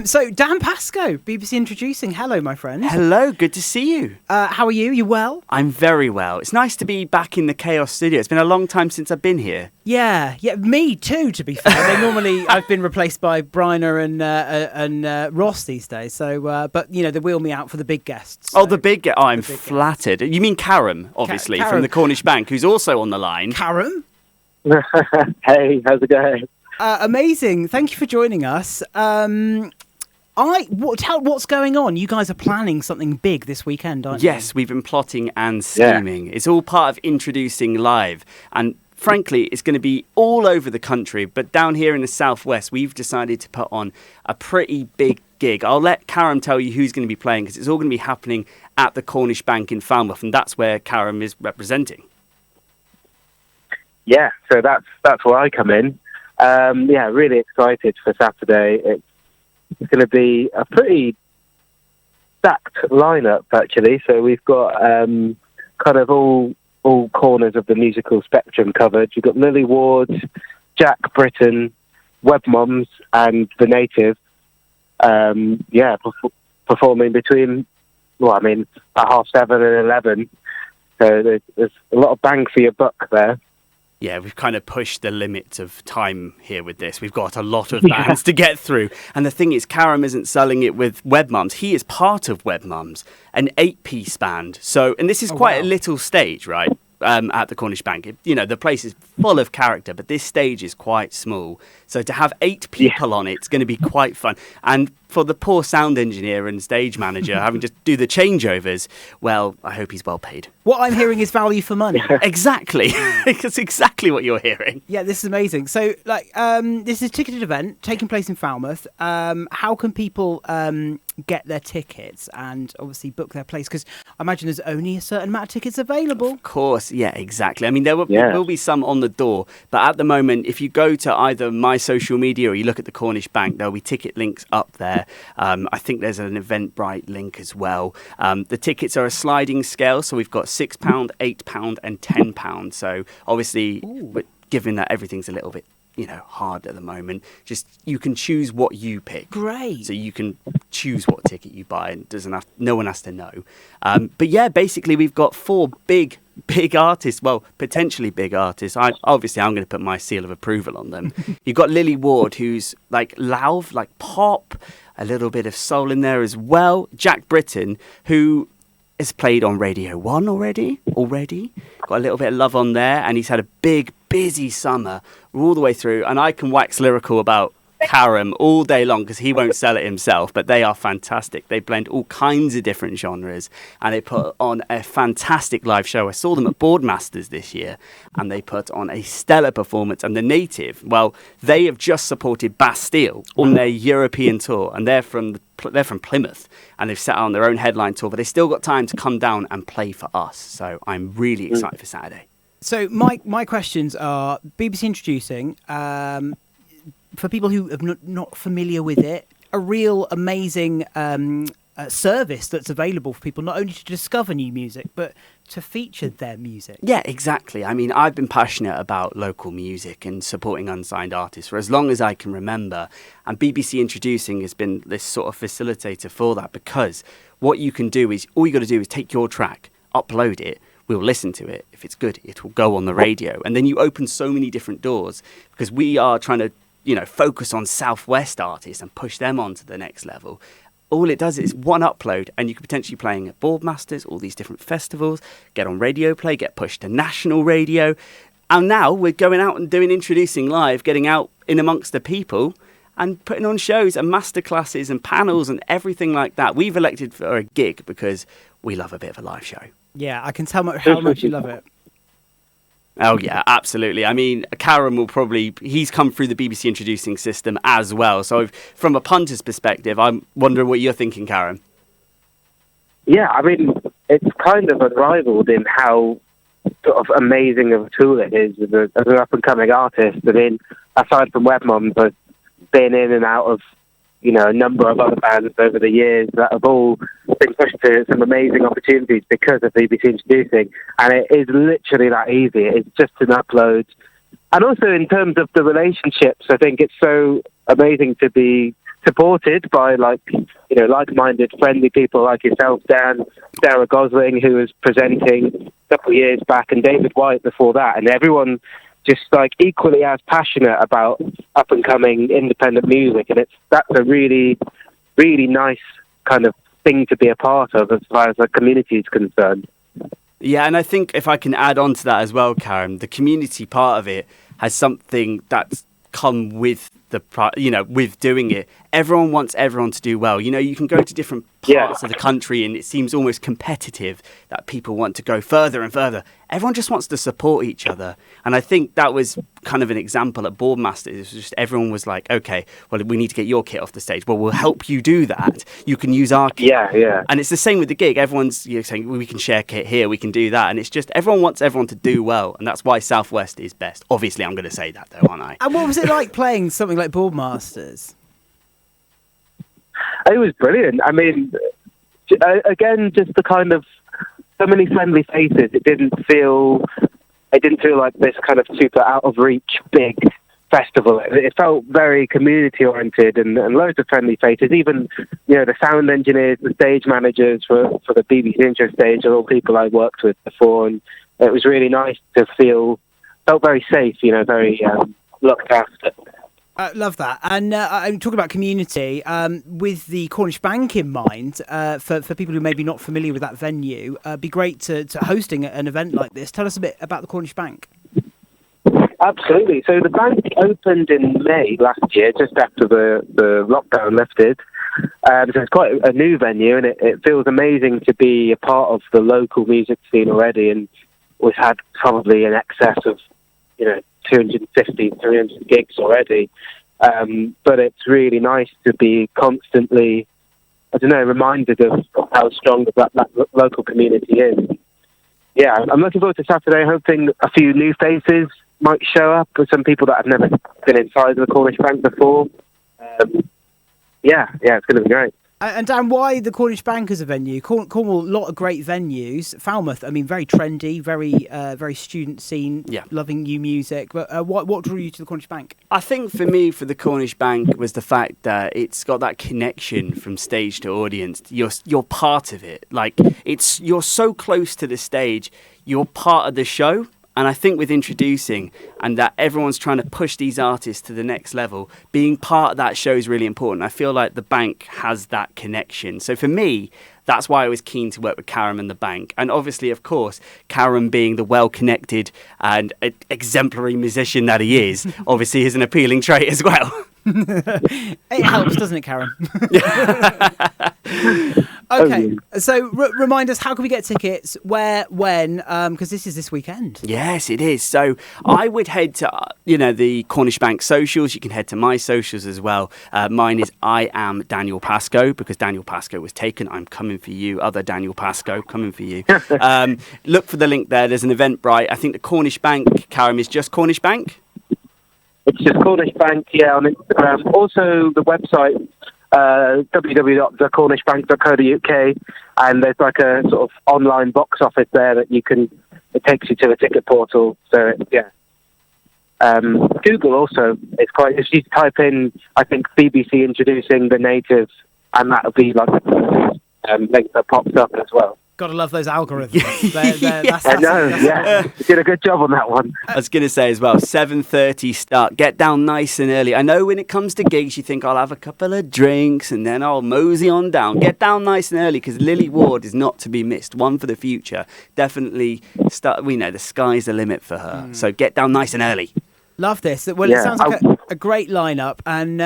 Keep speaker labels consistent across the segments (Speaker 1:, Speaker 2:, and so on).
Speaker 1: So Dan Pascoe, BBC Introducing. Hello, my friend.
Speaker 2: Hello, good to see you.
Speaker 1: How are you? You well?
Speaker 2: I'm very well. It's nice to be back in the Chaos studio. It's been a long time since I've been here.
Speaker 1: Yeah, me too, to be fair. I've been replaced by Bryner and Ross these days. So, but, they wheel me out for the big guests. So.
Speaker 2: Oh, the big guest. Oh, I'm flattered. You mean Karam, obviously, from the Cornish Bank, who's also on the line.
Speaker 1: Karam?
Speaker 3: Hey, how's it going?
Speaker 1: Amazing. Thank you for joining us. What's going on? You guys are planning something big this weekend, aren't you?
Speaker 2: Yes, we've been plotting and scheming. Yeah. It's all part of Introducing Live. And frankly, it's going to be all over the country. But down here in the southwest, we've decided to put on a pretty big gig. I'll let Karam tell you who's going to be playing, because it's all going to be happening at the Cornish Bank in Falmouth. And that's where Karam is representing.
Speaker 3: Yeah, so that's where I come in. Really excited for Saturday. It's going to be a pretty stacked lineup, actually. So we've got kind of all corners of the musical spectrum covered. You've got Lily Ward, Jack Britton, Web Moms, and The Native. Performing between, at 7:30 and 11. So there's a lot of bang for your buck there.
Speaker 2: Yeah, we've kind of pushed the limits of time here with this. We've got a lot of bands to get through. And the thing is, Karam isn't selling it with Web Mums. He is part of Web Mums, an 8-piece band. So, and this is quite a little stage, right, at the Cornish Bank. The place is full of character, but this stage is quite small. So to have 8 people on it's going to be quite fun. And for the poor sound engineer and stage manager having to do the changeovers, well, I hope he's well paid.
Speaker 1: What I'm hearing is value for money.
Speaker 2: Exactly. That's exactly what you're hearing.
Speaker 1: Yeah, this is amazing. So, this is a ticketed event taking place in Falmouth. How can people get their tickets and obviously book their place? Because I imagine there's only a certain amount of tickets available.
Speaker 2: Of course, yeah, exactly. I mean, there will be some on the door, but at the moment, if you go to either my social media or you look at the Cornish Bank, there'll be ticket links up there. I think there's an Eventbrite link as well. The tickets are a sliding scale, so we've got £6, £8 and £10. So obviously, given that everything's a little bit hard at the moment, just you can choose what you pick.
Speaker 1: Great.
Speaker 2: So you can choose what ticket you buy, and no one has to know. But yeah, basically we've got 4 big artists, well, potentially big artists. I'm going to put my seal of approval on them. You've got Lily Ward, who's like loud, like pop, a little bit of soul in there as well. Jack Britton, who has played on Radio 1 already. Got a little bit of love on there, and he's had a big, busy summer all the way through. And I can wax lyrical about Karam all day long because he won't sell it himself, but they are fantastic. They blend all kinds of different genres, and they put on a fantastic live show. I saw them at Boardmasters this year, and they put on a stellar performance. And The Native, well, they have just supported Bastille on their European tour, and they're from Plymouth, and they've set out on their own headline tour, but they still got time to come down and play for us. So I'm really excited for Saturday.
Speaker 1: So my questions are BBC Introducing. For people who are not familiar with it, a real amazing service that's available for people, not only to discover new music, but to feature their music.
Speaker 2: Yeah, exactly. I mean, I've been passionate about local music and supporting unsigned artists for as long as I can remember. And BBC Introducing has been this sort of facilitator for that, because what you can do is, all you got to do is take your track, upload it, we'll listen to it. If it's good, it will go on the radio. And then you open so many different doors, because we are trying to focus on Southwest artists and push them on to the next level. All it does is one upload, and you could potentially playing at Boardmasters, all these different festivals, get on radio play, get pushed to national radio. And now we're going out and doing Introducing Live, getting out in amongst the people and putting on shows and masterclasses and panels and everything like that. We've elected for a gig because we love a bit of a live show.
Speaker 1: Yeah, I can tell how much you love it.
Speaker 2: Oh, yeah, absolutely. I mean, Karam he's come through the BBC Introducing system as well. So from a punter's perspective, I'm wondering what you're thinking, Karam.
Speaker 3: Yeah, I mean, it's kind of unrivaled in how sort of amazing of a tool it is as an up-and-coming artist. I mean, aside from Web Moms, I've been in and out of a number of other bands over the years that have all been pushed to some amazing opportunities because of BBC Introducing. And it is literally that easy. It's just an upload. And also in terms of the relationships, I think it's so amazing to be supported by like-minded, friendly people like yourself, Dan, Sarah Gosling, who was presenting a couple of years back, and David White before that, and everyone just equally as passionate about up and coming independent music, and that's a really, really nice kind of thing to be a part of as far as the community is concerned.
Speaker 2: Yeah, and I think if I can add on to that as well, Karen, the community part of it has something that's come with with doing it. Everyone wants everyone to do well. You can go to different parts of the country and it seems almost competitive that people want to go further and further. Everyone just wants to support each other. And I think that was kind of an example at Boardmasters. It was just everyone was like, okay, well, we need to get your kit off the stage. Well, we'll help you do that. You can use our kit.
Speaker 3: Yeah.
Speaker 2: And it's the same with the gig. Everyone's saying, well, we can share kit here, we can do that. And it's just everyone wants everyone to do well. And that's why Southwest is best. Obviously, I'm going to say that, though, aren't I?
Speaker 1: And what was it like playing something like Boardmasters?
Speaker 3: It was brilliant. I mean, again, just the kind of so many friendly faces. It didn't feel like this kind of super out of reach big festival. It felt very community oriented and loads of friendly faces. Even the sound engineers, the stage managers for the BBC Intro stage are all people I worked with before, and it was really nice to felt very safe. Very looked after.
Speaker 1: Love that. And I'm talking about community with the Cornish Bank in mind. For people who may be not familiar with that venue, it'd be great to hosting an event like this. Tell us a bit about the Cornish Bank.
Speaker 3: Absolutely. So the bank opened in May last year, just after the lockdown lifted. So it's quite a new venue, and it feels amazing to be a part of the local music scene already. And we've had probably in excess of 250, 300 gigs already. But it's really nice to be constantly, reminded of how strong that local community is. Yeah, I'm looking forward to Saturday, hoping a few new faces might show up, with some people that have never been inside the Cornish Bank before. It's going to be great.
Speaker 1: And Dan, why the Cornish Bank as a venue? Cornwall, a lot of great venues. Falmouth, I mean, very trendy, very student scene, loving new music. But what drew you to the Cornish Bank?
Speaker 2: I think for me, for the Cornish Bank, was the fact that it's got that connection from stage to audience. You're part of it. You're so close to the stage. You're part of the show. And I think with introducing and that everyone's trying to push these artists to the next level, being part of that show is really important. I feel like the bank has that connection. So for me, that's why I was keen to work with Karen and the bank. And obviously, of course, Karen being the well-connected and exemplary musician that he is, obviously is an appealing trait as well.
Speaker 1: It helps, doesn't it, Karen? Okay, so remind us, how can we get tickets? Where, when? Because this is this weekend.
Speaker 2: Yes, it is. So I would head to, the Cornish Bank socials. You can head to my socials as well. Mine is I am Daniel Pascoe, because Daniel Pascoe was taken. I'm coming for you, other Daniel Pascoe, coming for you. Look for the link there. There's an Eventbrite. I think the Cornish Bank, Karen, is just Cornish Bank.
Speaker 3: It's just Cornish Bank, on Instagram. Also, the website, www.thecornishbank.co.uk, and there's like a sort of online box office there that it takes you to a ticket portal. So, Google also, it's quite, if you type in, I think, BBC introducing the natives, and that'll be like a link that pops up as well.
Speaker 1: Gotta love those algorithms.
Speaker 3: I know, you did a good job on that one.
Speaker 2: I was going to say as well, 7:30 start. Get down nice and early. I know when it comes to gigs, you think I'll have a couple of drinks and then I'll mosey on down. Get down nice and early, because Lily Ward is not to be missed. One for the future. Definitely start. We know the sky's the limit for her. So get down nice and early. Love this. Well, it sounds like a great lineup. And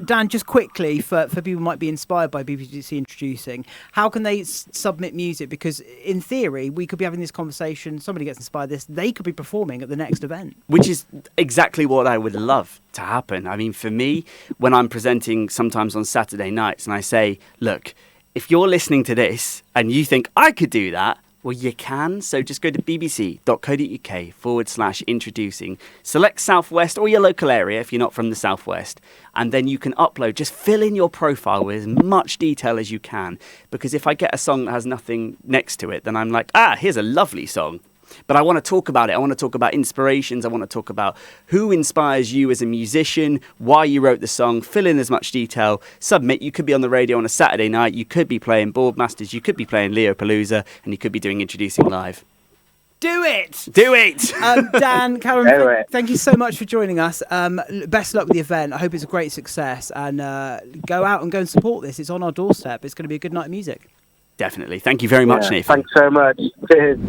Speaker 2: Dan, just quickly, for people who might be inspired by BBC Introducing, how can they submit music? Because in theory, we could be having this conversation, somebody gets inspired by this, they could be performing at the next event. Which is exactly what I would love to happen. I mean, for me, when I'm presenting sometimes on Saturday nights and I say, look, if you're listening to this and you think I could do that, well, you can. So just go to bbc.co.uk/introducing. Select Southwest or your local area if you're not from the Southwest. And then you can upload. Just fill in your profile with as much detail as you can. Because if I get a song that has nothing next to it, then I'm like, here's a lovely song. But I want to talk about it. I want to talk about inspirations. I want to talk about who inspires you as a musician, why you wrote the song, fill in as much detail, submit. You could be on the radio on a Saturday night. You could be playing Boardmasters. You could be playing Leo Palooza, and you could be doing Introducing Live.
Speaker 1: Do it!
Speaker 2: Do it!
Speaker 1: Dan, Callum, thank you so much for joining us. Best luck with the event. I hope it's a great success. And go out and go and support this. It's on our doorstep. It's going to be a good night of music.
Speaker 2: Definitely. Thank you very much, Nath.
Speaker 3: Thanks so much. Cheers.